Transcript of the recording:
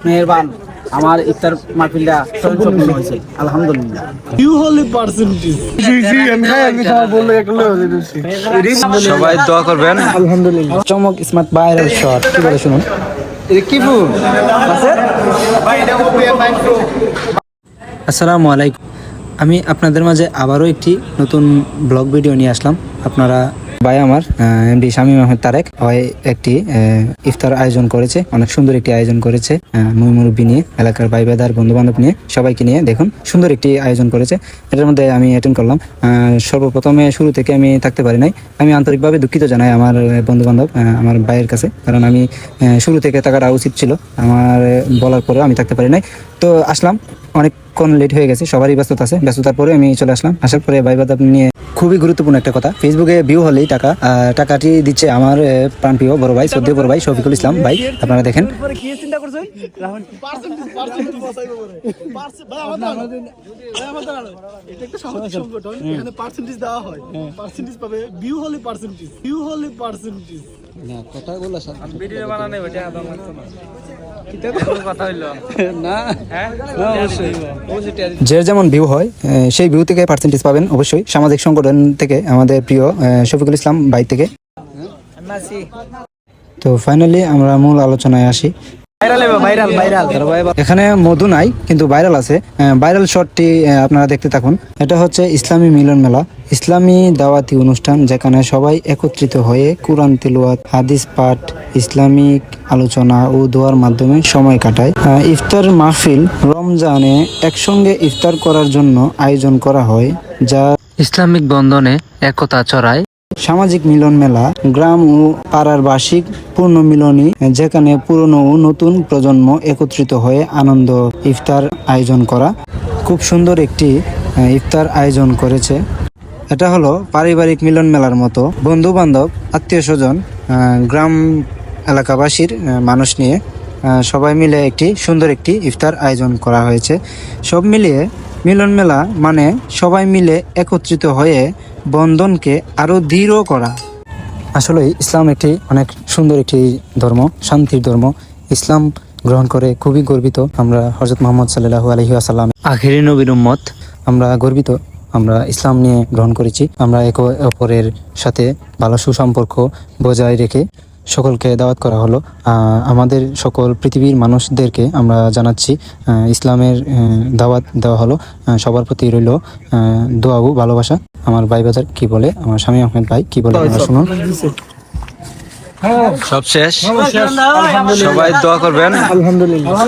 মেহেরবান আমার ইফতার মাহফিলটা সম্পূর্ণ হয়েছে আলহামদুলিল্লাহ। সবাই দোয়া করবেন। আলহামদুলিল্লাহ। চমক স্মার্ট ভাইরাল শট কি বলে শুনুন। আসসালামু আলাইকুম। আমি আপনাদের মাঝে আবারও একটি নতুন ব্লগ ভিডিও নিয়ে আসলাম। আপনারা ভাই আমার এমডি শামীম আহমেদ তারেক হয় একটি ইফতার আয়োজন করেছে, অনেক সুন্দর একটি আয়োজন করেছে মুরব্বী নিয়ে, এলাকার ভাই বেদার বন্ধু বান্ধব নিয়ে, সবাইকে নিয়ে দেখুন সুন্দর একটি আয়োজন করেছে। এটার মধ্যে আমি অ্যাটেন্ড করলাম। সর্বপ্রথমে শুরু থেকে আমি থাকতে পারি নাই। আমি আন্তরিকভাবে দুঃখিত জানাই আমার বন্ধু বান্ধব, আমার ভাইয়ের কাছে, কারণ আমি শুরু থেকে থাকাটা উচিত ছিল। আমার বলার পরেও আমি থাকতে পারি নাই। তো আসলাম, অনেকক্ষণ লেট হয়ে গেছে, সবারই ব্যস্ততা আছে, ব্যস্ততার পরে আমি চলে আসলাম। আসার পরে ভাই বাদ নিয়ে খুবই গুরুত্বপূর্ণ একটা কথা, ফেসবুকে ভিউ হলেই টাকাটি দিচ্ছে আমার প্রাণপ্রিয় বড় ভাই, শ্রদ্ধেয় বড় ভাই শফিকুল ইসলাম ভাই। আপনারা দেখেন যে যেমন ভিউ হয় সেই ভিউ থেকে পার্সেন্টেজ পাবেন অবশ্যই সামাজিক সংগঠন থেকে, আমাদের প্রিয় শফিকুল ইসলাম ভাই থেকে। তো ফাইনালি আমরা মূল আলোচনায় আসি। এখানে মধু নাই কিন্তু ভাইরাল আছে। ভাইরাল শটটি আপনারা দেখতে থাকুন। এটা হচ্ছে ইসলামী মিলন মেলা, ইসলামী দাওয়াতি অনুষ্ঠান, যেখানে সবাই একত্রিত হয়ে কুরআন তিলাওয়াত, হাদিস পাঠ, ইসলামিক আলোচনা ও দোয়ার মাধ্যমে সময় কাটায়। ইফতার মাহফিল রমজানে একসঙ্গে ইফতার করার জন্য আয়োজন করা হয়, যা ইসলামিক বন্ধনে একতা ছড়ায়। সামাজিক মিলন মেলা গ্রাম ও পাড়ার বার্ষিক পূর্ণ মিলনী, যেখানে পুরনো ও নতুন প্রজন্ম একত্রিত হয়ে আনন্দ ইফতার আয়োজন করা। খুব সুন্দর একটি ইফতার আয়োজন করেছে। এটা হলো পারিবারিক মিলন মেলার মতো, বন্ধু বান্ধব, আত্মীয় স্বজন, গ্রাম এলাকাবাসীর মানুষ নিয়ে সবাই মিলে একটি সুন্দর একটি ইফতার আয়োজন করা হয়েছে। সব মিলিয়ে মিলন মেলা মানে সবাই মিলে একত্রিত হয়ে বন্ধনকে আরো দৃঢ় করা। আসলে ইসলাম একটি অনেক সুন্দর একটি ধর্ম, শান্তির ধর্ম। ইসলাম গ্রহণ করে খুবই গর্বিত আমরা। হযরত মুহাম্মদ সাল্লাল্লাহু আলাইহি ওয়াসাল্লাম আখিরি নবীর উম্মত, আমরা গর্বিত। আমরা ইসলাম নিয়ে গ্রহণ করেছি। আমরা একে অপরের সাথে ভালো সুসম্পর্ক বজায় রেখে সকলকে দাওয়াত করা হলো। আমাদের সকল পৃথিবীর মানুষদেরকে আমরা জানাচ্ছি ইসলামের দাওয়াত দেওয়া হলো। সবার প্রতি রইল দোয়া ও ভালোবাসা। আমার ভাই বাজার কি বলে, আমার শামীম আহমেদ ভাই কি বলে আমরা শুনুন। সব শেষ, সবাই দোয়া করবেন। আলহামদুলিল্লাহ।